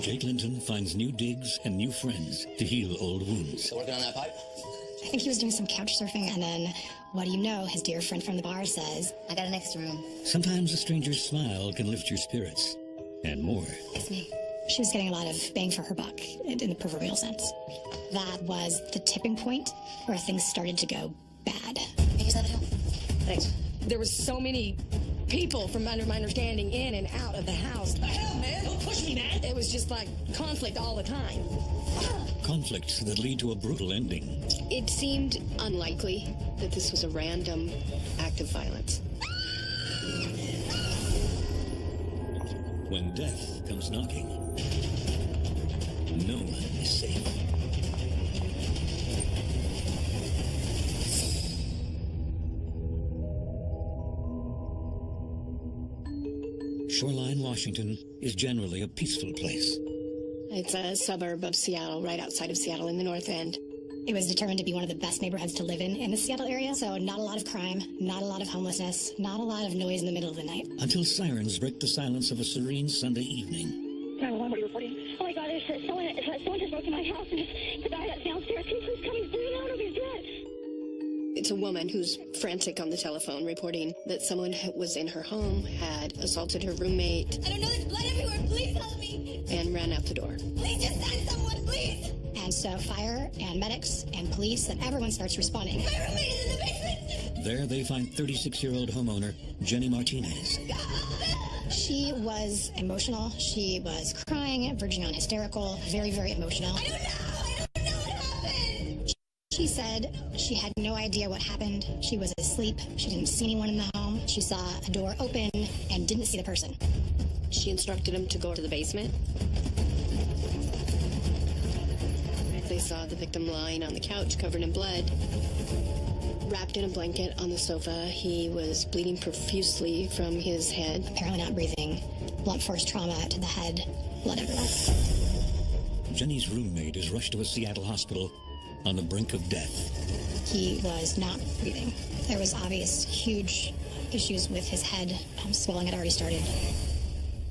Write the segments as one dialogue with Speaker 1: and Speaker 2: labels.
Speaker 1: Jake Linton finds new digs and new friends to heal old wounds.
Speaker 2: Still working on that pipe?
Speaker 3: I think he was doing some couch surfing, and then, what do you know, his dear friend from the bar says, I got an extra room.
Speaker 1: Sometimes a stranger's smile can lift your spirits, and more.
Speaker 3: It's me. She was getting a lot of bang for her buck, in the proverbial sense. That was the tipping point where things started to go bad. Make yourself at home. Thanks.
Speaker 4: There was so many people, from under my understanding, in and out of the house.
Speaker 2: The hell, man? Don't push me, man.
Speaker 4: It was just like conflict all the time.
Speaker 1: Conflicts that lead to a brutal ending.
Speaker 5: It seemed unlikely that this was a random act of violence.
Speaker 1: When death comes knocking, no one is safe. Shoreline, Washington is generally a peaceful place.
Speaker 5: It's a suburb of Seattle, right outside of Seattle in the North End.
Speaker 3: It was determined to be one of the best neighborhoods to live in the Seattle area, so not a lot of crime, not a lot of homelessness, not a lot of noise in the middle of the night.
Speaker 1: Until sirens break the silence of a serene Sunday evening.
Speaker 6: 911, what are you reporting? Oh my God, someone just broke in my house, and the guy that's downstairs, can you please come? He's bleeding out of his head.
Speaker 5: It's a woman who's frantic on the telephone reporting that someone was in her home, had assaulted her roommate.
Speaker 6: I don't know, there's blood everywhere. Please help me.
Speaker 5: And ran out the door.
Speaker 6: Please just send someone, please.
Speaker 3: And so fire and medics and police and everyone starts responding.
Speaker 6: My roommate is in the basement.
Speaker 1: There they find 36-year-old homeowner Jenny Martinez.
Speaker 3: She was emotional. She was crying, verging on hysterical, very, very emotional.
Speaker 6: I don't know what happened.
Speaker 3: She said she had no idea what happened. She was asleep. She didn't see anyone in the home. She saw a door open and didn't see the person.
Speaker 5: She instructed him to go to the basement. They saw the victim lying on the couch, covered in blood. Wrapped in a blanket on the sofa, he was bleeding profusely from his head.
Speaker 3: Apparently not breathing. Blunt force trauma to the head. Blood everywhere.
Speaker 1: Jenny's roommate is rushed to a Seattle hospital on the brink of death.
Speaker 3: He was not breathing. There was obvious, huge issues with his head. Swelling had already started.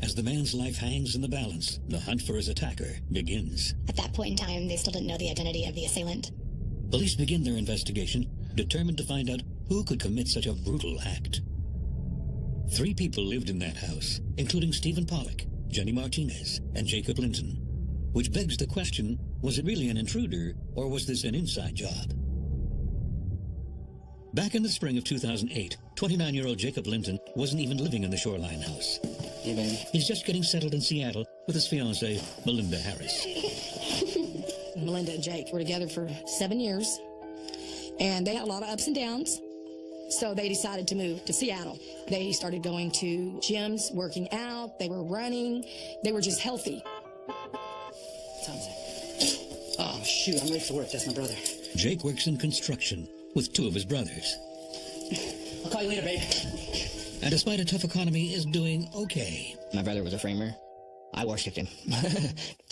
Speaker 1: As the man's life hangs in the balance, the hunt for his attacker begins.
Speaker 3: At that point in time, they still didn't know the identity of the assailant.
Speaker 1: Police begin their investigation, determined to find out who could commit such a brutal act. 3 people lived in that house, including Stephen Pollock, Jenny Martinez, and Jacob Linton. Which begs the question, was it really an intruder, or was this an inside job? Back in the spring of 2008, 29-year-old Jacob Linton wasn't even living in the Shoreline house.
Speaker 2: Yeah, baby.
Speaker 1: He's just getting settled in Seattle with his fiancée, Melinda Harris.
Speaker 4: Melinda and Jake were together for 7 years, and they had a lot of ups and downs, so they decided to move to Seattle. They started going to gyms, working out, they were running, they were just healthy.
Speaker 2: Oh, shoot, I'm late for work. That's my brother.
Speaker 1: Jake works in construction with 2 of his brothers.
Speaker 2: I'll call you later, babe.
Speaker 1: And despite a tough economy, is doing okay.
Speaker 7: My brother was a framer. I worshipped him.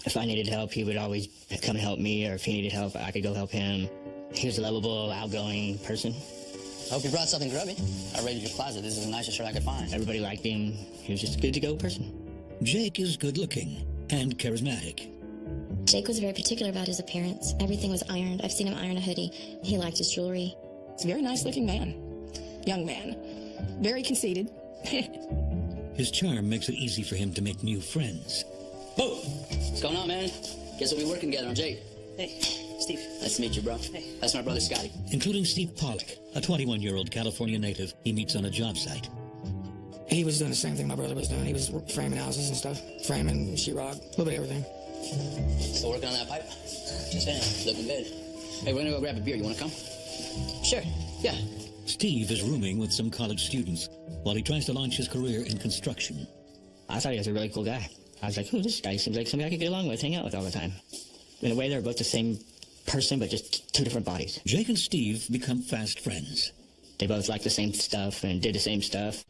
Speaker 7: If I needed help, he would always come and help me, or if he needed help, I could go help him. He was a lovable, outgoing person.
Speaker 2: I hope you brought something grubby. I raided your closet. This is the nicest shirt I could find.
Speaker 7: Everybody liked him. He was just a good-to-go person.
Speaker 1: Jake is good-looking and charismatic.
Speaker 8: Jake was very particular about his appearance. Everything was ironed. I've seen him iron a hoodie. He liked his jewelry.
Speaker 4: He's a very nice-looking man. Young man. Very conceited.
Speaker 1: His charm makes it easy for him to make new friends.
Speaker 2: Whoa! What's going on, man? Guess we'll be working together on Jake.
Speaker 9: Hey, Steve.
Speaker 2: Nice to meet you, bro.
Speaker 9: Hey.
Speaker 2: That's my brother, Scotty.
Speaker 1: Including Steve Pollock, a 21-year-old California native he meets on a job site.
Speaker 9: He was doing the same thing my brother was doing. He was framing houses and stuff. Framing, sheetrock, a little bit of everything.
Speaker 2: Still working on that pipe? Just finished. Looking good. Hey, we're gonna go grab a beer. You wanna come?
Speaker 9: Sure, yeah.
Speaker 1: Steve is rooming with some college students while he tries to launch his career in construction.
Speaker 7: I thought he was a really cool guy. I was like, oh, this guy seems like somebody I could get along with, hang out with all the time. In a way, they're both the same person, but just 2 different bodies.
Speaker 1: Jake and Steve become fast friends.
Speaker 7: They both liked the same stuff and did the same stuff.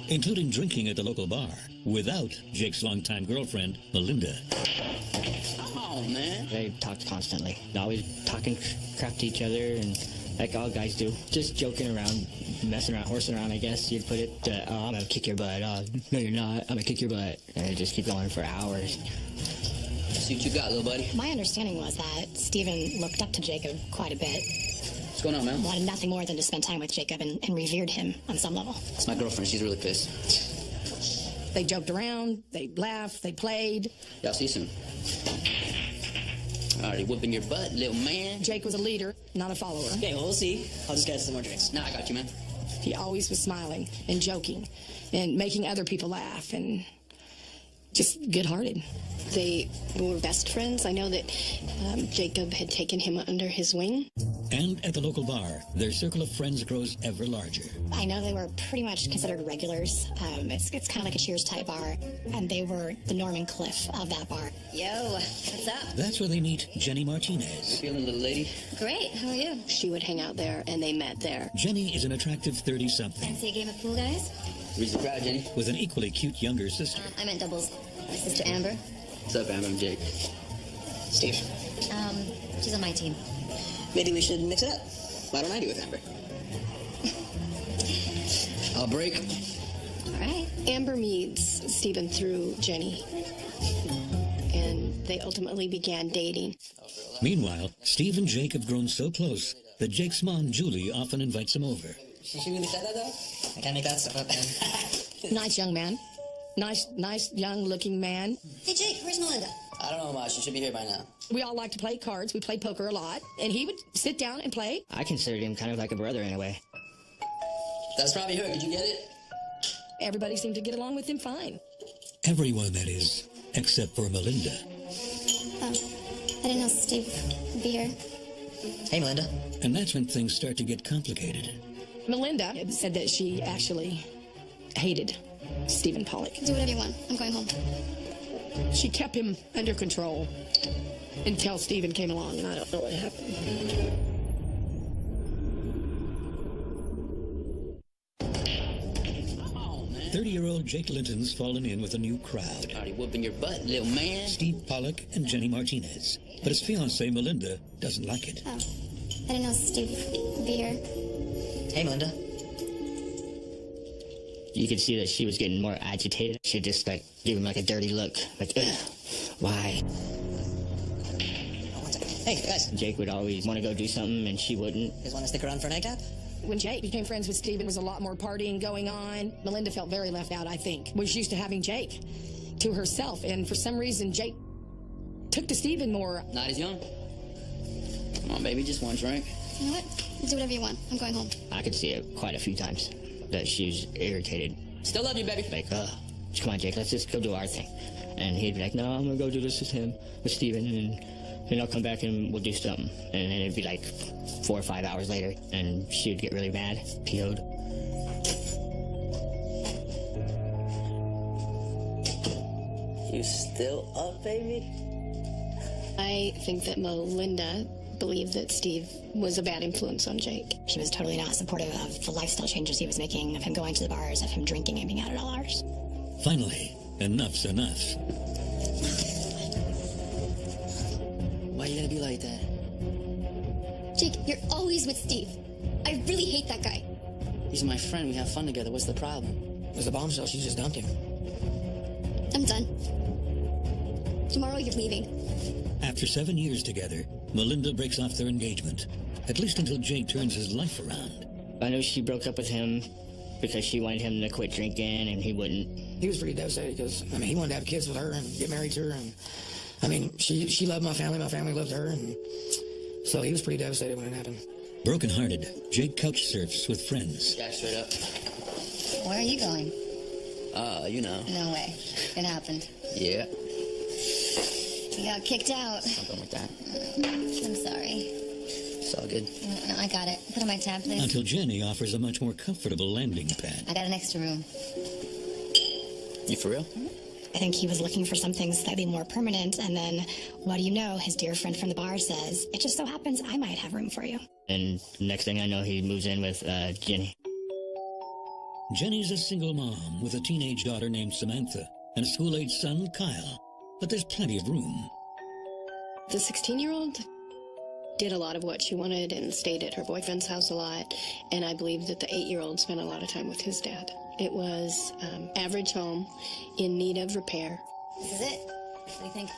Speaker 1: Including drinking at the local bar without Jake's longtime girlfriend, Melinda.
Speaker 2: Oh, man.
Speaker 7: They talked constantly, always talking crap to each other and like all guys do. Just joking around, messing around, horsing around, I guess you'd put it. Oh, I'm gonna kick your butt. Oh, no, you're not. I'm gonna kick your butt. And it just keep going for hours.
Speaker 2: See what you got, little buddy.
Speaker 3: My understanding was that Stephen looked up to Jacob quite a bit.
Speaker 2: What's going on, man?
Speaker 3: Wanted nothing more than to spend time with Jacob and revered him on some level.
Speaker 2: It's my girlfriend. She's really pissed.
Speaker 4: They joked around, they laughed, they played.
Speaker 2: Y'all see you soon. Already whooping your butt, little man.
Speaker 4: Jake was a leader, not a follower.
Speaker 10: Okay, well, we'll see. I'll just get us some more drinks.
Speaker 2: Nah, I got you, man.
Speaker 4: He always was smiling and joking and making other people laugh and just good-hearted.
Speaker 5: They were best friends. I know that Jacob had taken him under his wing.
Speaker 1: And at the local bar, their circle of friends grows ever larger.
Speaker 3: I know they were pretty much considered regulars. It's kind of like a Cheers type bar, and they were the Norm and Cliff of that bar.
Speaker 8: Yo, what's up?
Speaker 1: That's where they meet Jenny Martinez.
Speaker 2: You feeling, little lady?
Speaker 8: Great, how are you?
Speaker 5: She would hang out there, and they met there.
Speaker 1: Jenny is an attractive 30-something
Speaker 8: Fancy a game of pool, guys?
Speaker 2: Reason the crowd, Jenny.
Speaker 1: with an equally cute younger sister.
Speaker 8: I meant doubles. My sister Amber.
Speaker 2: What's up, Amber? I'm Jake.
Speaker 10: Steve,
Speaker 8: She's on my team.
Speaker 10: maybe we should mix it up. Why don't I do with Amber?
Speaker 2: I'll break.
Speaker 8: All right.
Speaker 5: Amber meets Stephen through Jenny, and they ultimately began dating.
Speaker 1: Meanwhile, Steve and Jake have grown so close that Jake's mom, Julie, often invites him over.
Speaker 10: She really said that, though? I can't make that stuff up, man.
Speaker 4: Nice young man. Nice, young-looking man.
Speaker 8: Hey, Jake, where's Melinda?
Speaker 2: I don't know much. She should be here by now.
Speaker 4: We all like to play cards. We played poker a lot. And he would sit down and play.
Speaker 7: I considered him kind of like a brother in a way.
Speaker 2: That's probably her. Did you get it?
Speaker 4: Everybody seemed to get along with him fine.
Speaker 1: Everyone, that is, except for Melinda.
Speaker 8: Oh, I didn't know Steve would be here.
Speaker 10: Hey, Melinda.
Speaker 1: And that's when things start to get complicated.
Speaker 4: Melinda had said that she actually hated Stephen Pollock.
Speaker 8: Do whatever you want. I'm going home.
Speaker 4: She kept him under control until Stephen came along, and I don't know what happened.
Speaker 1: 30-year-old Jake Linton's fallen in with a new crowd.
Speaker 2: Already whooping your butt, little man.
Speaker 1: Steve Pollock and Jenny Martinez. But his fiancée, Melinda, doesn't like it.
Speaker 8: Oh, I didn't know Steve would be here.
Speaker 10: Hey, Melinda.
Speaker 7: You could see that she was getting more agitated. She'd just like give him like a dirty look, like, ugh, why?
Speaker 10: Hey, guys.
Speaker 7: Jake would always want to go do something, and she wouldn't.
Speaker 10: You guys want to stick around for a nightcap?
Speaker 4: When Jake became friends with Stephen, there was a lot more partying going on. Melinda felt very left out, I think. Was used to having Jake to herself, and for some reason, Jake took to Stephen more.
Speaker 2: Night is young. Come on, baby, just one drink.
Speaker 8: You know what? Do whatever you want. I'm going home.
Speaker 7: I could see it quite a few times that she was irritated.
Speaker 2: Still love you, baby.
Speaker 7: Like, come on, Jake, let's just go do our thing. And he'd be like, no, I'm gonna go do this with him, with Stephen, and I'll come back and we'll do something. And then it'd be like 4 or 5 hours later, and she would get really mad, PO'd.
Speaker 10: You still up, baby?
Speaker 5: I think that Melinda believed that Steve was a bad influence on Jake.
Speaker 3: She was totally not supportive of the lifestyle changes he was making, of him going to the bars, of him drinking and being out at all hours.
Speaker 1: Finally, enough's enough.
Speaker 10: Why you gotta be like that?
Speaker 8: Jake, you're always with Steve. I really hate that guy.
Speaker 10: He's my friend. We have fun together. What's the problem?
Speaker 9: There's a bombshell. She just dumped him.
Speaker 8: I'm done. Tomorrow you're leaving.
Speaker 1: After 7 years together, Melinda breaks off their engagement, at least until Jake turns his life around.
Speaker 7: I know she broke up with him because she wanted him to quit drinking, and he wouldn't.
Speaker 9: He was pretty devastated because, I mean, he wanted to have kids with her and get married to her. And, I mean, she loved my family loved her. And so he was pretty devastated when it happened.
Speaker 1: Broken-hearted, Jake couch surfs with friends.
Speaker 2: Yeah, straight up.
Speaker 8: Where are you going?
Speaker 2: You know.
Speaker 8: No way. It happened.
Speaker 2: Yeah.
Speaker 8: You got kicked out.
Speaker 2: Something like that.
Speaker 8: I'm sorry.
Speaker 2: It's all good.
Speaker 8: No, I got it. Put on my tab, please.
Speaker 1: Until Jenny offers a much more comfortable landing pad.
Speaker 8: I got an extra room.
Speaker 2: You for real?
Speaker 3: I think he was looking for something slightly more permanent, and then, what do you know, his dear friend from the bar says, it just so happens I might have room for you.
Speaker 7: And next thing I know, he moves in with Jenny.
Speaker 1: Jenny's a single mom with a teenage daughter named Samantha and a school-age son, Kyle. But there's plenty of room.
Speaker 5: The 16-year-old did a lot of what she wanted and stayed at her boyfriend's house a lot. And I believe that the 8-year-old spent a lot of time with his dad. It was average home in need of repair.
Speaker 8: This is it. What do you think?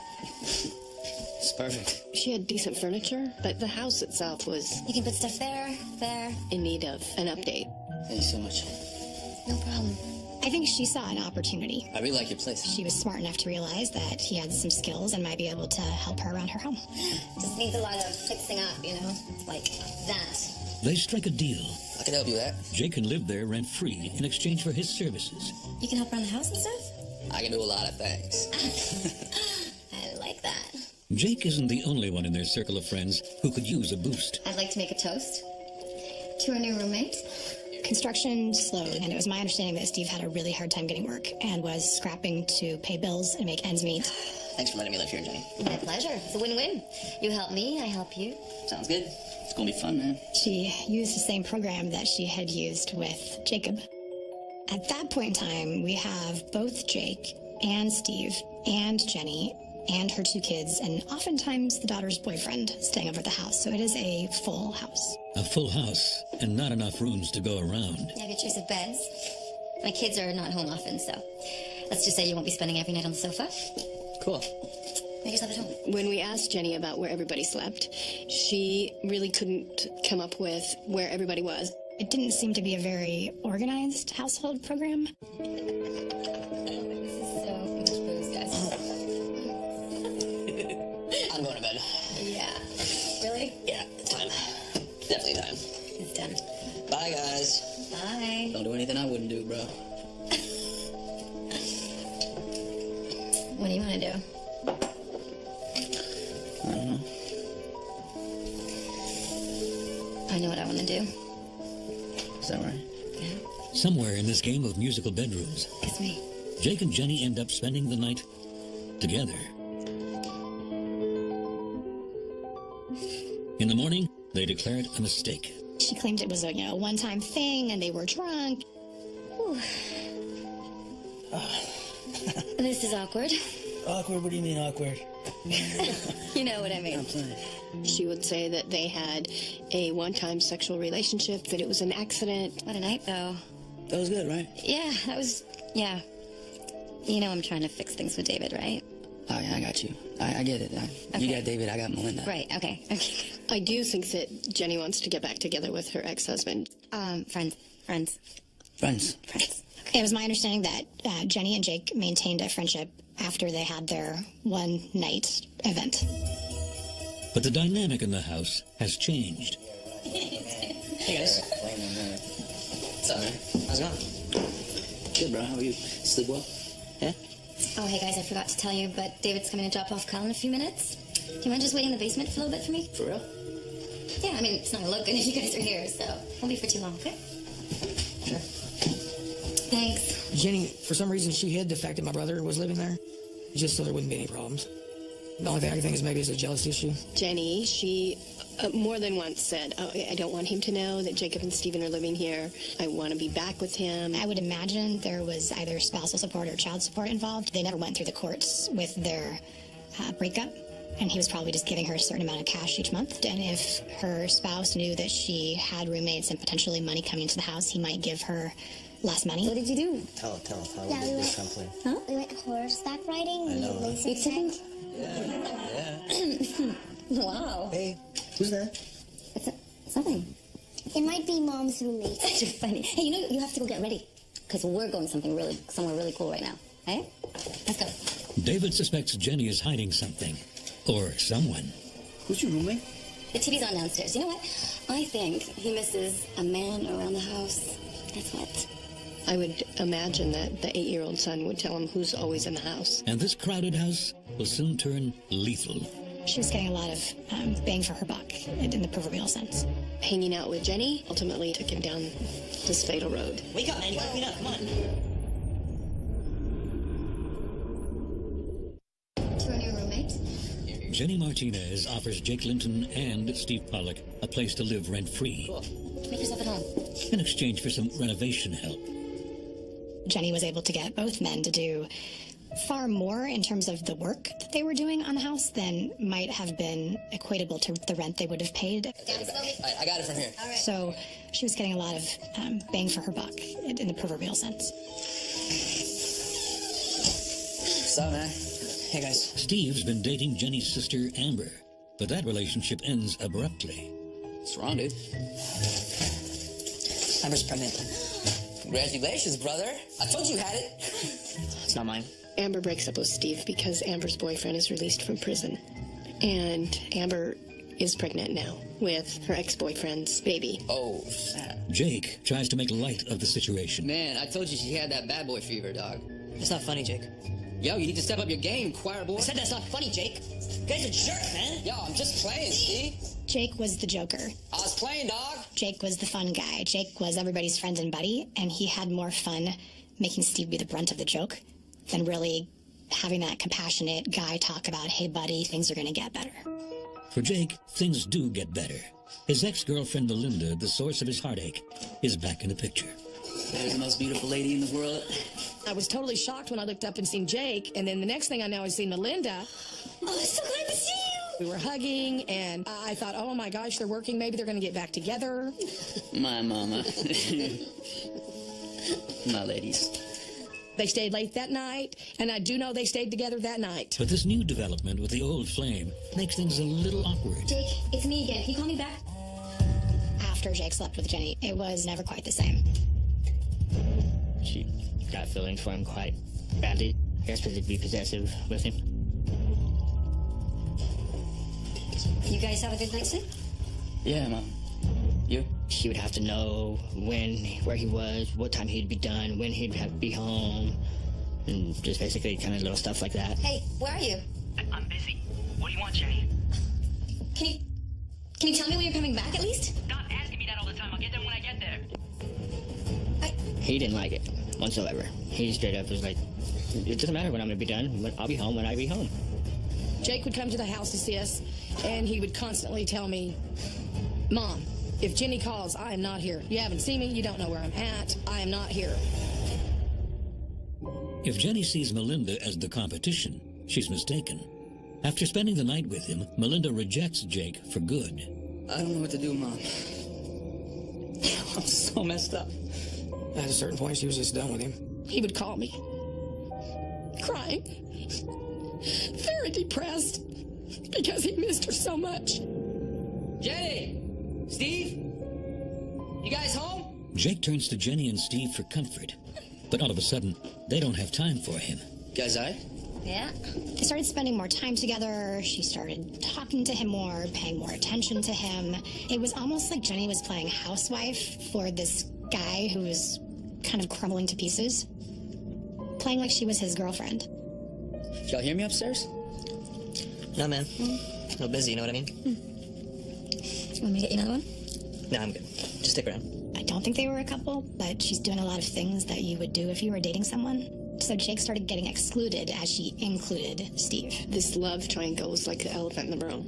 Speaker 2: It's perfect.
Speaker 5: She had decent furniture, but the house itself was
Speaker 8: You can put stuff there, there.
Speaker 5: in need of an update.
Speaker 2: Thank you so much.
Speaker 8: No problem.
Speaker 3: I think she saw an opportunity.
Speaker 2: I really like your place.
Speaker 3: She was smart enough to realize that he had some skills and might be able to help her around her home.
Speaker 8: Just needs a lot of fixing up, you know? Like that.
Speaker 1: They strike a deal.
Speaker 2: I can help you with that.
Speaker 1: Jake can live there rent-free in exchange for his services.
Speaker 8: You can help around the house and stuff?
Speaker 2: I can do a lot of things.
Speaker 8: I like that.
Speaker 1: Jake isn't the only one in their circle of friends who could use a boost.
Speaker 8: I'd like to make a toast to our new roommate.
Speaker 3: Construction slowed, and it was my understanding that Steve had a really hard time getting work and was scrapping to pay bills and make ends meet.
Speaker 2: Thanks for letting me live here, Jenny.
Speaker 8: My pleasure. It's a win-win. You help me, I help you.
Speaker 2: Sounds good. It's gonna be fun, man.
Speaker 3: She used the same program that she had used with Jacob. At that point in time, we have both Jake and Steve and Jenny and her 2 kids, and oftentimes the daughter's boyfriend staying over at the house. So it is a full house.
Speaker 1: A full house and not enough rooms to go around.
Speaker 8: You have your choice of beds. My kids are not home often, so let's just say you won't be spending every night on the sofa.
Speaker 2: Cool.
Speaker 8: Make yourself at home.
Speaker 5: When we asked Jenny about where everybody slept, she really couldn't come up with where everybody was.
Speaker 3: It didn't seem to be a very organized household program.
Speaker 8: This is so much booze, guys.
Speaker 2: I'm going to bed.
Speaker 8: Yeah. Really?
Speaker 2: Yeah, it's time. Definitely time.
Speaker 8: It's done.
Speaker 2: Bye, guys.
Speaker 8: Bye.
Speaker 2: Don't do anything I wouldn't do, bro.
Speaker 8: What do you want to do?
Speaker 2: I don't know.
Speaker 8: I know what I want to do.
Speaker 2: Is that right?
Speaker 8: Yeah.
Speaker 1: Somewhere in this game of musical bedrooms,
Speaker 8: It's me.
Speaker 1: Jake and Jenny end up spending the night together. In the morning, they declare it a mistake.
Speaker 3: She claimed it was a one-time thing, and they were drunk.
Speaker 8: Whew. This is awkward.
Speaker 10: Awkward? What do you mean awkward?
Speaker 8: You know what I mean.
Speaker 2: I'm playing.
Speaker 5: She would say that they had a one-time sexual relationship, that it was an accident.
Speaker 8: What a night, though.
Speaker 2: That was good, right?
Speaker 8: Yeah, that was, yeah. You know I'm trying to fix things with David, right?
Speaker 2: Oh, yeah, I got you. I get it. You got David, I got Melinda.
Speaker 8: Right, okay.
Speaker 5: I do think that Jenny wants to get back together with her ex-husband.
Speaker 8: Friends.
Speaker 2: Friends.
Speaker 3: It was my understanding that Jenny and Jake maintained a friendship after they had their one-night event.
Speaker 1: But the dynamic in the house has changed.
Speaker 2: Hey, guys. What's up, man? How's it going? Good, bro. How are you? Sleep well? Yeah?
Speaker 8: Oh, hey, guys, I forgot to tell you, but David's coming to drop off Kyle in a few minutes. Do you mind just waiting in the basement for a little bit for me?
Speaker 2: For real?
Speaker 8: Yeah, I mean, it's not gonna look good if you guys are here, so won't be for too long, okay?
Speaker 2: Sure.
Speaker 8: Thanks.
Speaker 9: Jenny, for some reason, she hid the fact that my brother was living there, just so there wouldn't be any problems. The only thing I can think is maybe it's a jealousy issue.
Speaker 5: Jenny, she more than once said, oh, I don't want him to know that Jacob and Stephen are living here. I want to be back with him.
Speaker 3: I would imagine there was either spousal support or child support involved. They never went through the courts with their breakup, and he was probably just giving her a certain amount of cash each month. And if her spouse knew that she had roommates and potentially money coming into the house, he might give her less money.
Speaker 8: What did you do?
Speaker 10: Tell.
Speaker 11: Yeah,
Speaker 10: We did this someplace.
Speaker 8: Huh?
Speaker 11: We went horseback riding.
Speaker 10: I know.
Speaker 11: We
Speaker 8: Big
Speaker 10: Yeah.
Speaker 8: Wow.
Speaker 10: Hey, who's that?
Speaker 8: It's nothing.
Speaker 11: It might be Mom's roommate.
Speaker 8: You're funny. Hey, you know, you have to go get ready. Because we're going somewhere really cool right now. Hey? Let's go.
Speaker 1: David suspects Jenny is hiding something. Or someone.
Speaker 2: Who's your roommate?
Speaker 8: The TV's on downstairs. You know what? I think he misses a man around the house. That's what.
Speaker 5: I would imagine that the 8-year-old son would tell him who's always in the house.
Speaker 1: And this crowded house will soon turn lethal.
Speaker 3: She was getting a lot of bang for her buck in the proverbial sense.
Speaker 5: Hanging out with Jenny ultimately took him down this fatal road.
Speaker 10: Wake up, man. You gotta clean up. Come on.
Speaker 8: To our new roommate.
Speaker 1: Jenny Martinez offers Jake Linton and Steve Pollock a place to live rent-free.
Speaker 8: Cool. Make yourself at home.
Speaker 1: In exchange for some renovation help.
Speaker 3: Jenny was able to get both men to do far more in terms of the work that they were doing on the house than might have been equatable to the rent they would have paid.
Speaker 2: I got it from here.
Speaker 3: So she was getting a lot of bang for her buck in the proverbial sense.
Speaker 2: What's up, man? Hey, guys.
Speaker 1: Steve's been dating Jenny's sister, Amber, but that relationship ends abruptly.
Speaker 2: What's wrong, dude? Amber's pregnant. Congratulations, brother. I told you had it.
Speaker 10: It's not mine.
Speaker 5: Amber breaks up with Steve because Amber's boyfriend is released from prison. And Amber is pregnant now with her ex-boyfriend's baby.
Speaker 2: Oh, snap.
Speaker 1: Jake tries to make light of the situation.
Speaker 10: Man, I told you she had that bad boy fever, dog.
Speaker 2: It's not funny, Jake.
Speaker 10: Yo, you need to step up your game, choir boy.
Speaker 2: I said that's not funny, Jake. You guys are jerk, man.
Speaker 10: Yo, I'm just playing, Steve.
Speaker 3: Jake was the joker.
Speaker 10: I was playing, dog.
Speaker 3: Jake was the fun guy. Jake was everybody's friend and buddy, and he had more fun making Steve be the brunt of the joke than really having that compassionate guy talk about, hey, buddy, things are going to get better.
Speaker 1: For Jake, things do get better. His ex-girlfriend Melinda, the source of his heartache, is back in the picture.
Speaker 2: There's the most beautiful lady in the world.
Speaker 4: I was totally shocked when I looked up and seen Jake, and then the next thing I know, I see Melinda.
Speaker 11: Oh, I'm so glad to see you.
Speaker 4: We were hugging, and I thought, oh my gosh, they're working. Maybe they're going to get back together.
Speaker 2: My mama. My ladies.
Speaker 4: They stayed late that night, and I do know they stayed together that night.
Speaker 1: But this new development with the old flame makes things a little awkward.
Speaker 11: Jake, it's me again. Can you call me back?
Speaker 3: After Jake slept with Jenny, it was never quite the same.
Speaker 7: She got feelings for him quite badly. I guess because it'd be possessive with him.
Speaker 11: You guys have a good night's sleep?
Speaker 2: Yeah, Mom. You?
Speaker 7: She would have to know where he was, what time he'd be done, when he'd have to be home, and just basically kind of little stuff like that.
Speaker 11: Hey, where are you?
Speaker 12: I'm busy. What do you want, Jenny?
Speaker 11: Can you tell me when you're coming back at least?
Speaker 12: Stop asking me that all the time. I'll get there when I get there.
Speaker 7: He didn't like it whatsoever. He straight up was like, it doesn't matter when I'm going to be done. I'll be home when I be home.
Speaker 4: Jake would come to the house to see us, and he would constantly tell me, Mom, if Jenny calls, I am not here. You haven't seen me. You don't know where I'm at. I am not here.
Speaker 1: If Jenny sees Melinda as the competition, she's mistaken. After spending the night with him, Melinda rejects Jake for good.
Speaker 2: I don't know what to do, Mom. I'm so messed up.
Speaker 9: At a certain point, she was just done with him.
Speaker 4: He would call me, crying, very depressed, because he missed her so much.
Speaker 10: Jenny! Steve? You guys home?
Speaker 1: Jake turns to Jenny and Steve for comfort, but all of a sudden, they don't have time for him.
Speaker 2: Guys,
Speaker 3: Yeah. They started spending more time together. She started talking to him more, paying more attention to him. It was almost like Jenny was playing housewife for this guy who was kind of crumbling to pieces. Playing like she was his girlfriend.
Speaker 2: Did y'all hear me upstairs?
Speaker 10: No, man. A little busy, you know what I mean?
Speaker 11: Want me to get you another one?
Speaker 10: No, I'm good. Just stick around.
Speaker 3: I don't think they were a couple, but she's doing a lot of things that you would do if you were dating someone. So Jake started getting excluded as she included Steve.
Speaker 5: This love triangle is like the elephant in the room.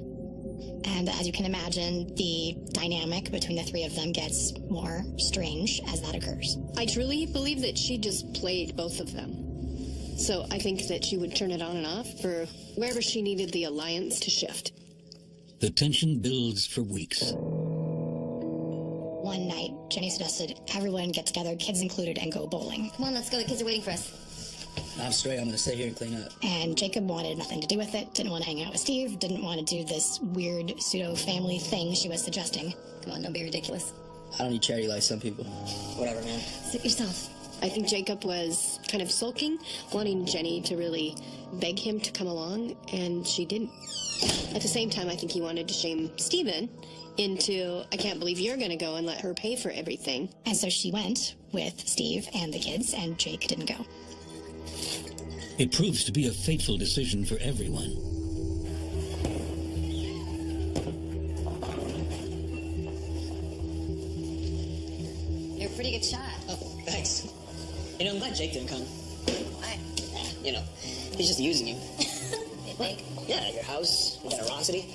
Speaker 3: And as you can imagine, the dynamic between the three of them gets more strange as that occurs.
Speaker 5: I truly believe that she just played both of them. So I think that she would turn it on and off for wherever she needed the alliance to shift.
Speaker 1: The tension builds for weeks.
Speaker 3: One night, Jenny suggested everyone get together, kids included, and go bowling.
Speaker 11: Come on, let's go. The kids are waiting for us.
Speaker 2: I'm straight. I'm gonna stay here and clean up.
Speaker 3: And Jacob wanted nothing to do with it, didn't want to hang out with Steve, didn't want to do this weird pseudo-family thing she was suggesting.
Speaker 11: Come on, don't be ridiculous.
Speaker 2: I don't need charity like some people.
Speaker 10: Whatever, man.
Speaker 11: Suit yourself.
Speaker 5: I think Jacob was kind of sulking, wanting Jenny to really beg him to come along, and she didn't. At the same time, I think he wanted to shame Stephen into, I can't believe you're going to go and let her pay for everything.
Speaker 3: And so she went with Steve and the kids, and Jake didn't go.
Speaker 1: It proves to be a fateful decision for everyone.
Speaker 11: You're a pretty good shot.
Speaker 10: Oh, thanks. You know, I'm glad Jake didn't come.
Speaker 11: Why?
Speaker 10: You know, he's just using you.
Speaker 11: You think?
Speaker 10: Yeah, your house, your generosity.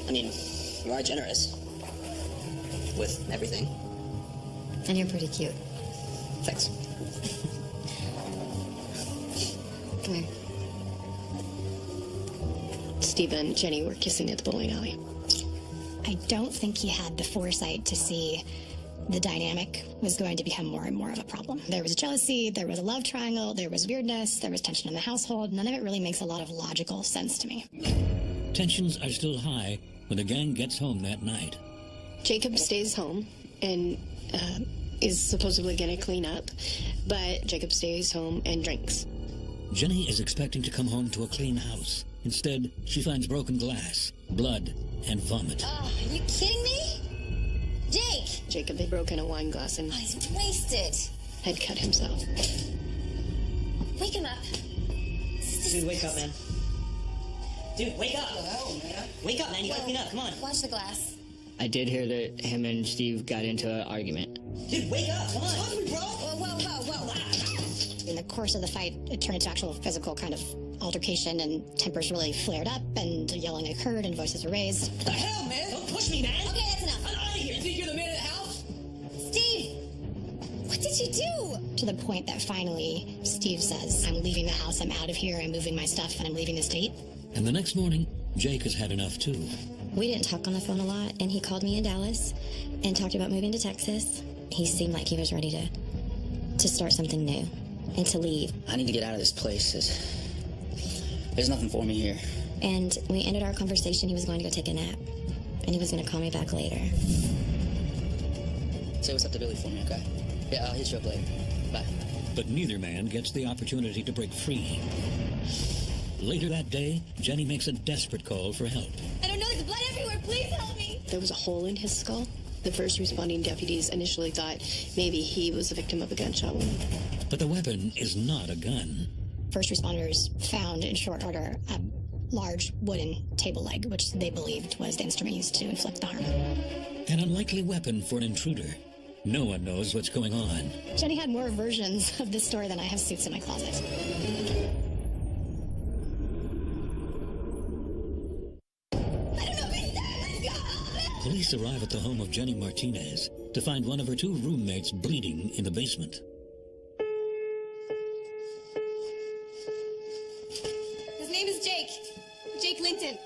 Speaker 10: I mean, you are generous. With everything.
Speaker 11: And you're pretty cute.
Speaker 10: Thanks.
Speaker 8: Come here.
Speaker 5: Steve and Jenny were kissing at the bowling alley.
Speaker 3: I don't think he had the foresight to see the dynamic was going to become more and more of a problem. There was jealousy, there was a love triangle, there was weirdness, there was tension in the household. None of it really makes a lot of logical sense to me.
Speaker 1: Tensions are still high when the gang gets home that night.
Speaker 5: Jacob stays home and is supposedly going to clean up, but Jacob stays home and drinks.
Speaker 1: Jenny is expecting to come home to a clean house. Instead, she finds broken glass, blood, and vomit.
Speaker 8: Are you kidding me? Jake!
Speaker 5: Jacob had broken a wine glass and
Speaker 8: He's wasted.
Speaker 5: had cut himself.
Speaker 8: Wake him up.
Speaker 10: Dude, wake up, man. Dude, wake up! Wake up, man. You gotta clean up. Come on.
Speaker 8: Watch the glass.
Speaker 7: I did hear that him and Steve got into an argument.
Speaker 10: Dude, wake up! Come on! Talk to me, bro!
Speaker 3: In the course of the fight, it turned into actual physical kind of altercation, and tempers really flared up, and yelling occurred, and voices were raised.
Speaker 10: What the hell, man? Don't push me, man!
Speaker 8: Okay, that's enough.
Speaker 10: I'm out of here! You think you're the man of the house?
Speaker 8: Steve! What did you do?
Speaker 3: To the point that finally, Steve says, I'm leaving the house, I'm out of here, I'm moving my stuff, and I'm leaving the state.
Speaker 1: And the next morning, Jake has had enough too.
Speaker 8: We didn't talk on the phone a lot, and he called me in Dallas and talked about moving to Texas. He seemed like he was ready to start something new and to leave.
Speaker 2: I need to get out of this place. There's nothing for me here.
Speaker 8: And we ended our conversation. He was going to go take a nap, and he was going to call me back later.
Speaker 2: Say what's up to Billy for me, okay? Yeah, I'll hit you up later. Bye.
Speaker 1: But neither man gets the opportunity to break free. Later that day, Jenny makes a desperate call for help.
Speaker 11: I don't know, there's blood everywhere. Please help me.
Speaker 5: There was a hole in his skull. The first responding deputies initially thought maybe he was a victim of a gunshot wound.
Speaker 1: But the weapon is not a gun.
Speaker 3: First responders found in short order a large wooden table leg, which they believed was the instrument used to inflict the harm.
Speaker 1: An unlikely weapon for an intruder. No one knows what's going on.
Speaker 3: Jenny had more versions of this story than I have suits in my closet.
Speaker 1: Police arrive at the home of Jenny Martinez to find one of her two roommates bleeding in the basement.
Speaker 11: His name is Jake. Jake Linton.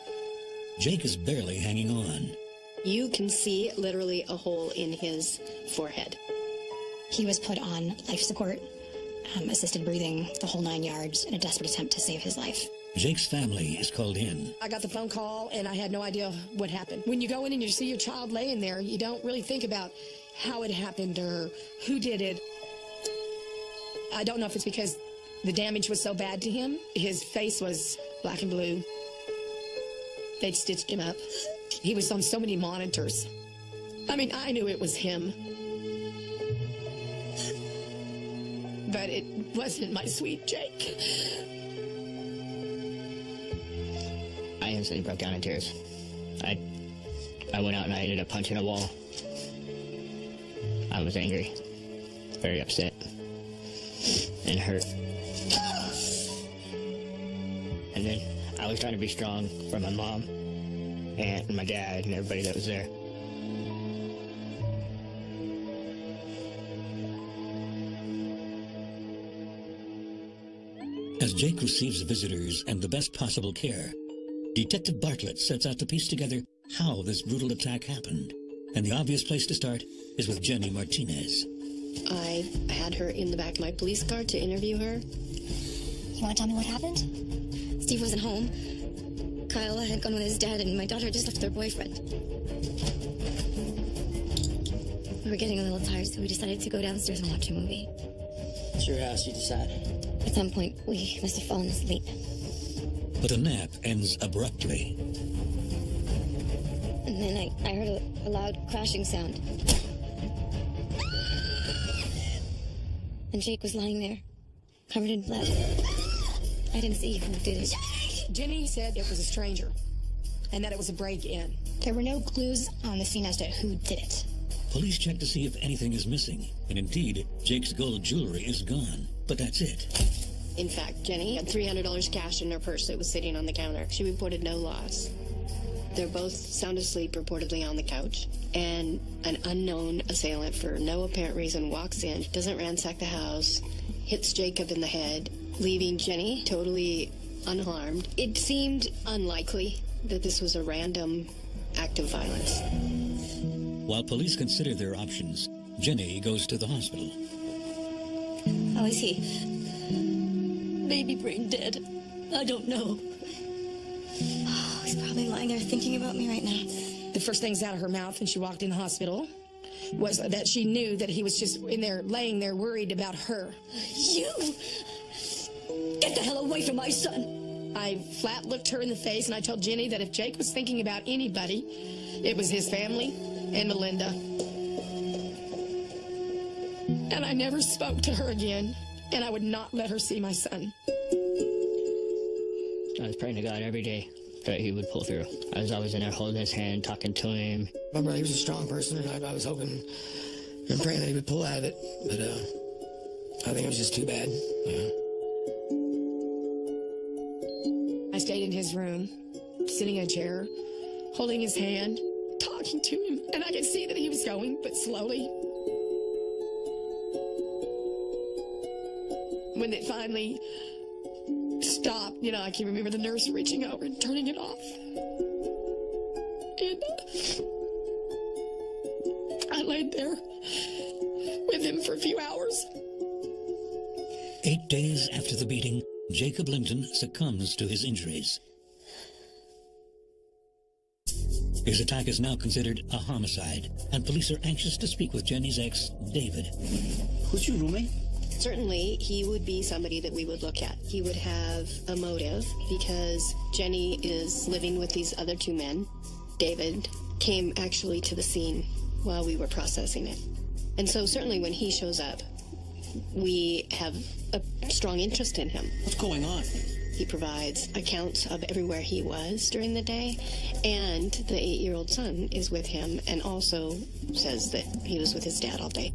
Speaker 1: Jake is barely hanging on.
Speaker 5: You can see literally a hole in his forehead.
Speaker 3: He was put on life support, assisted breathing, the whole 9 yards, in a desperate attempt to save his life.
Speaker 1: Jake's family is called in.
Speaker 4: I got the phone call, and I had no idea what happened. When you go in and you see your child laying there, you don't really think about how it happened or who did it. I don't know if it's because the damage was so bad to him. His face was black and blue. They'd stitched him up. He was on so many monitors. I mean, I knew it was him. But it wasn't my sweet Jake.
Speaker 7: I instantly broke down in tears. I went out and I ended up punching a wall. I was angry, very upset, and hurt. And then I was trying to be strong for my mom and my dad and everybody that was there.
Speaker 1: As Jake receives visitors and the best possible care, Detective Bartlett sets out to piece together how this brutal attack happened. And the obvious place to start is with Jenny Martinez.
Speaker 5: I had her in the back of my police car to interview her.
Speaker 8: You want to tell me what happened? Steve wasn't home. Kyle had gone with his dad, and my daughter just left with her boyfriend. We were getting a little tired, so we decided to go downstairs and watch a movie.
Speaker 2: It's your house, you decide.
Speaker 8: At some point, we must have fallen asleep.
Speaker 1: But the nap ends abruptly.
Speaker 8: And then I heard a loud crashing sound. And Jake was lying there, covered in blood. I didn't see who did it.
Speaker 4: Jenny said it was a stranger, and that it was a break-in.
Speaker 3: There were no clues on the scene as to who did it.
Speaker 1: Police check to see if anything is missing. And indeed, Jake's gold jewelry is gone. But that's it.
Speaker 5: In fact, Jenny had $300 cash in her purse that was sitting on the counter. She reported no loss. They're both sound asleep, reportedly on the couch. And an unknown assailant, for no apparent reason, walks in, doesn't ransack the house, hits Jacob in the head, leaving Jenny totally unharmed. It seemed unlikely that this was a random act of violence.
Speaker 1: While police consider their options, Jenny goes to the hospital.
Speaker 11: How is he? Baby brain dead. I don't know. Oh, he's probably lying there thinking about me right now.
Speaker 4: The first things out of her mouth when she walked in the hospital was that she knew that he was just in there, laying there, worried about her.
Speaker 11: You! Get the hell away from my son!
Speaker 4: I flat looked her in the face, and I told Jenny that if Jake was thinking about anybody, it was his family and Melinda. And I never spoke to her again, and I would not let her see my son.
Speaker 7: I was praying to God every day that he would pull through. I was always in there holding his hand, talking to him.
Speaker 9: My brother, he was a strong person, and I was hoping and praying that he would pull out of it. But I think it was just too bad. Yeah.
Speaker 4: I stayed in his room, sitting in a chair, holding his hand, talking to him, and I could see that he was going, but slowly. When it finally stopped, I can remember the nurse reaching over and turning it off. And I laid there with him for a few hours.
Speaker 1: 8 days after the beating, Jacob Linton succumbs to his injuries. His attack is now considered a homicide, and police are anxious to speak with Jenny's ex, David.
Speaker 10: Who's your roommate?
Speaker 5: Certainly, he would be somebody that we would look at. He would have a motive because Jenny is living with these other two men. David came actually to the scene while we were processing it. And so certainly when he shows up, we have a strong interest in him.
Speaker 10: What's going on?
Speaker 5: He provides accounts of everywhere he was during the day, and the 8-year-old son is with him and also says that he was with his dad all day.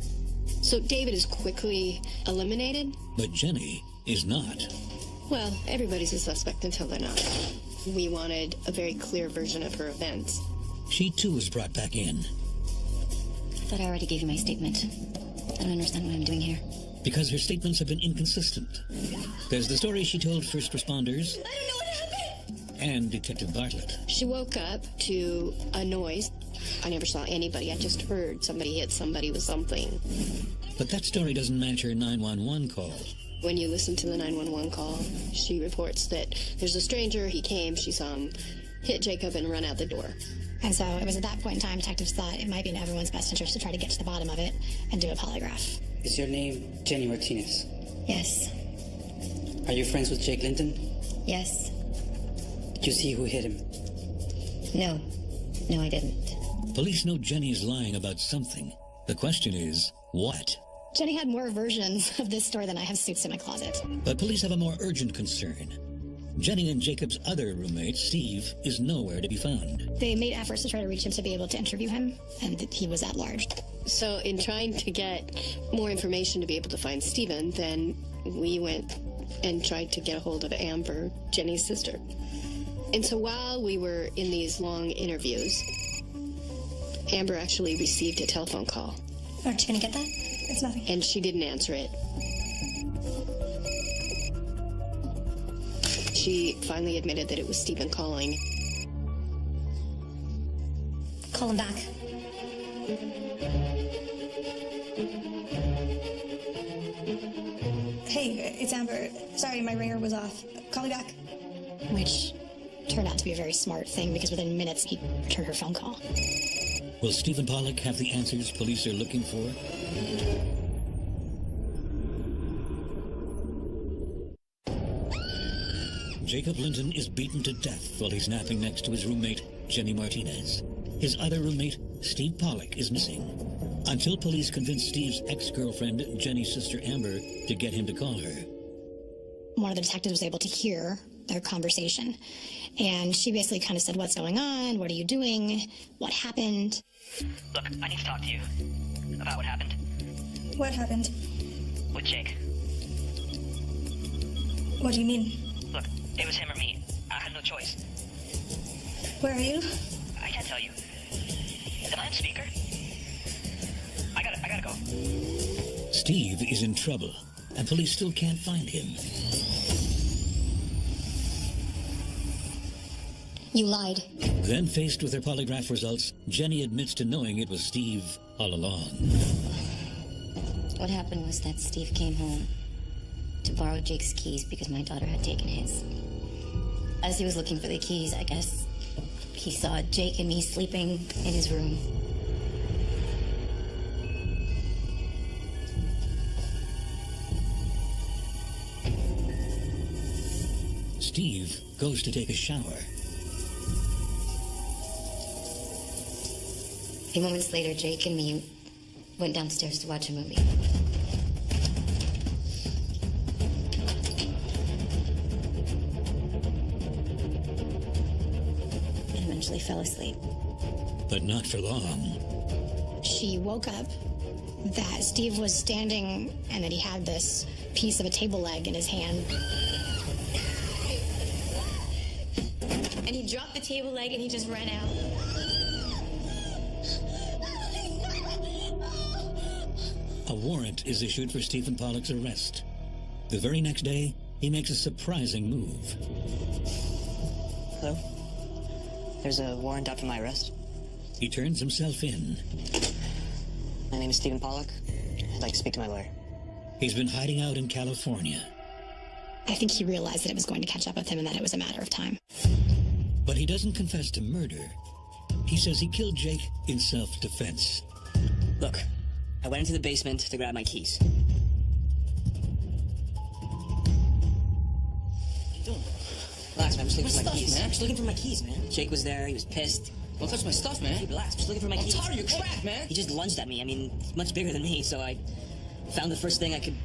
Speaker 5: So David is quickly eliminated.
Speaker 1: But Jenny is not.
Speaker 5: Well, everybody's a suspect until they're not. We wanted a very clear version of her events.
Speaker 1: She too was brought back in.
Speaker 11: I thought I already gave you my statement. I don't understand what I'm doing here.
Speaker 1: Because her statements have been inconsistent. There's the story she told first responders.
Speaker 11: I don't know what happened!
Speaker 1: And Detective Bartlett.
Speaker 5: She woke up to a noise. I never saw anybody. I just heard somebody hit somebody with something.
Speaker 1: But that story doesn't match her 911 call.
Speaker 5: When you listen to the 911 call, she reports that there's a stranger. He came. She saw him hit Jacob and run out the door.
Speaker 3: And so it was at that point in time, detectives thought it might be in everyone's best interest to try to get to the bottom of it and do a polygraph.
Speaker 10: Is your name Jenny Martinez?
Speaker 11: Yes.
Speaker 10: Are you friends with Jake Linton?
Speaker 11: Yes.
Speaker 10: Did you see who hit him?
Speaker 11: No. No, I didn't.
Speaker 1: Police know Jenny is lying about something. The question is, what?
Speaker 3: Jenny had more versions of this story than I have suits in my closet.
Speaker 1: But police have a more urgent concern. Jenny and Jacob's other roommate, Steve, is nowhere to be found.
Speaker 3: They made efforts to try to reach him to be able to interview him, and he was at large.
Speaker 5: So in trying to get more information to be able to find Stephen, then we went and tried to get a hold of Amber, Jenny's sister. And so while we were in these long interviews, Amber actually received a telephone call.
Speaker 11: Aren't you gonna get that? It's nothing.
Speaker 5: And she didn't answer it. She finally admitted that it was Stephen calling.
Speaker 11: Call him back. Hey, it's Amber. Sorry, my ringer was off. Call me back.
Speaker 3: Which turned out to be a very smart thing because within minutes he returned her phone call.
Speaker 1: Will Stephen Pollock have the answers police are looking for? Jacob Linton is beaten to death while he's napping next to his roommate, Jenny Martinez. His other roommate, Steve Pollock, is missing. Until police convince Steve's ex-girlfriend, Jenny's sister Amber, to get him to call her.
Speaker 3: One of the detectives was able to hear their conversation. And she basically kind of said, what's going on? What are you doing? What happened?
Speaker 12: Look, I need to talk to you about what happened.
Speaker 11: What happened?
Speaker 12: With Jake.
Speaker 11: What do you mean?
Speaker 12: Look, it was him or me. I had no choice.
Speaker 11: Where are you?
Speaker 12: I can't tell you. Am I on speaker? I gotta go.
Speaker 1: Steve is in trouble, and police still can't find him.
Speaker 11: You lied.
Speaker 1: Then, faced with her polygraph results, Jenny admits to knowing it was Steve all along.
Speaker 8: What happened was that Steve came home to borrow Jake's keys because my daughter had taken his. As he was looking for the keys, I guess he saw Jake and me sleeping in his room.
Speaker 1: Steve goes to take a shower.
Speaker 8: A few moments later, Jake and me went downstairs to watch a movie. And eventually fell asleep.
Speaker 1: But not for long.
Speaker 3: She woke up that Steve was standing and that he had this piece of a table leg in his hand.
Speaker 8: And he dropped the table leg and he just ran out.
Speaker 1: A warrant is issued for Stephen Pollock's arrest. The very next day, he makes a surprising move.
Speaker 10: Hello? There's a warrant out for my arrest.
Speaker 1: He turns himself in.
Speaker 10: My name is Stephen Pollock. I'd like to speak to my lawyer.
Speaker 1: He's been hiding out in California.
Speaker 3: I think he realized that it was going to catch up with him and that it was a matter of time.
Speaker 1: But he doesn't confess to murder. He says he killed Jake in self-defense.
Speaker 10: Look, I went into the basement to grab my keys. What are you doing? Relax, man. I'm just looking for my keys. Man. I'm just looking for my keys, man. Jake was there. He was pissed.
Speaker 9: Don't touch my stuff, man.
Speaker 10: Hey, relax. I'm just looking for my keys.
Speaker 9: I'm tired of your crap, man.
Speaker 10: He just lunged at me. I mean, he's much bigger than me, so I found the first thing I could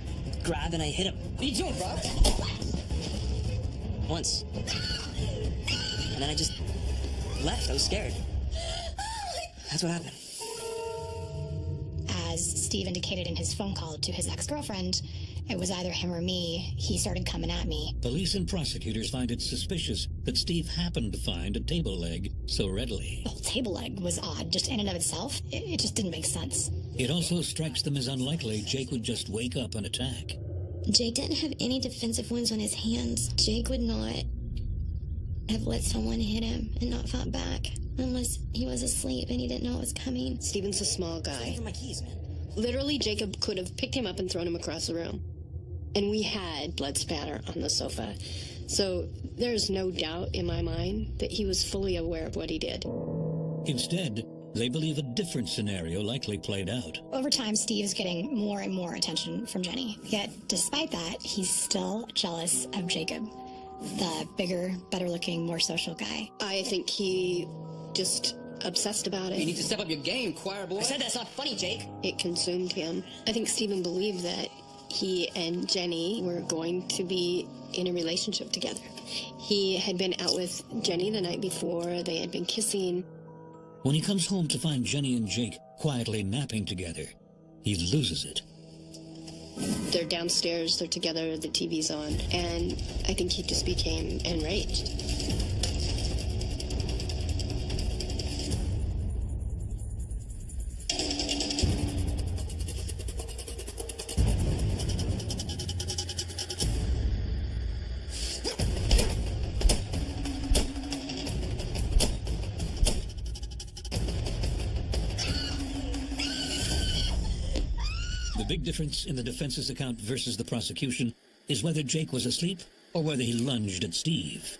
Speaker 10: grab and I hit him.
Speaker 9: What are you doing, bro?
Speaker 10: Once. And then I just left. I was scared. That's what happened.
Speaker 3: As Steve indicated in his phone call to his ex-girlfriend, it was either him or me. He started coming at me.
Speaker 1: Police and prosecutors find it suspicious that Steve happened to find a table leg so readily.
Speaker 3: The whole table leg was odd, just in and of itself. It just didn't make sense.
Speaker 1: It also strikes them as unlikely Jake would just wake up and attack.
Speaker 8: Jake didn't have any defensive wounds on his hands. Jake would not have let someone hit him and not fought back unless he was asleep and he didn't know it was coming.
Speaker 5: Steven's a small guy.
Speaker 10: Looking for my keys, man.
Speaker 5: Literally, Jacob could have picked him up and thrown him across the room. And we had blood spatter on the sofa. So there's no doubt in my mind that he was fully aware of what he did.
Speaker 1: Instead, they believe a different scenario likely played out.
Speaker 3: Over time, Steve's getting more and more attention from Jenny. Yet, despite that, he's still jealous of Jacob, the bigger, better-looking, more social guy.
Speaker 5: I think he just obsessed about it.
Speaker 9: You need to step up your game, choir boy.
Speaker 10: I said that's not funny, Jake.
Speaker 5: It consumed him. I think Stephen believed that he and Jenny were going to be in a relationship together. He had been out with Jenny the night before. They had been kissing.
Speaker 1: When he comes home to find Jenny and Jake quietly napping together, he loses it.
Speaker 5: They're downstairs, they're together, the TV's on, and I think he just became enraged.
Speaker 1: The big difference in the defense's account versus the prosecution is whether Jake was asleep or whether he lunged at Steve.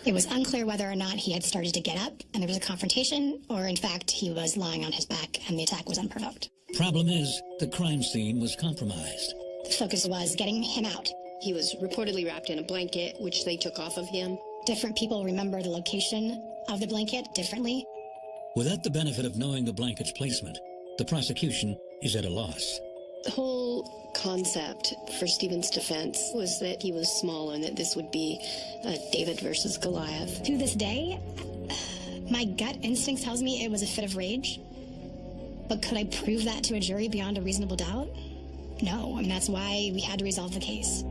Speaker 3: It was unclear whether or not he had started to get up and there was a confrontation, or in fact, he was lying on his back and the attack was unprovoked.
Speaker 1: Problem is, the crime scene was compromised.
Speaker 3: The focus was getting him out.
Speaker 5: He was reportedly wrapped in a blanket, which they took off of him.
Speaker 3: Different people remember the location of the blanket differently.
Speaker 1: Without the benefit of knowing the blanket's placement, the prosecution is at a loss.
Speaker 5: The whole concept for Stephen's defense was that he was small and that this would be David versus Goliath.
Speaker 3: To this day, my gut instinct tells me it was a fit of rage. But could I prove that to a jury beyond a reasonable doubt? No, I mean, that's why we had to resolve the case.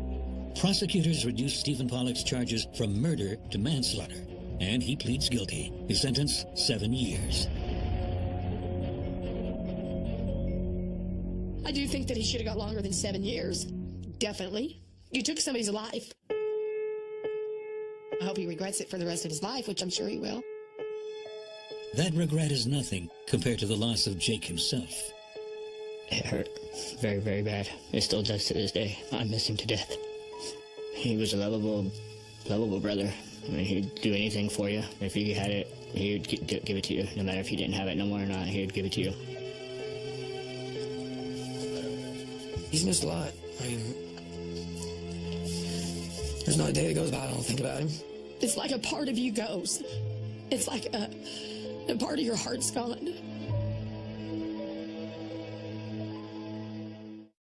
Speaker 1: Prosecutors reduced Stephen Pollock's charges from murder to manslaughter, and he pleads guilty. His sentence, 7 years.
Speaker 4: I do think that he should have got longer than 7 years. Definitely. You took somebody's life. I hope he regrets it for the rest of his life, which I'm sure he will.
Speaker 1: That regret is nothing compared to the loss of Jake himself.
Speaker 7: It hurt very, very bad. It still does to this day. I miss him to death. He was a lovable brother. I mean, he'd do anything for you. If he had it, he'd give it to you. No matter if he didn't have it no more or not, he'd give it to you.
Speaker 9: He's missed a lot. I mean, there's not a day that goes by I don't think about him.
Speaker 4: It's like a part of you goes. It's like a part of your heart's gone.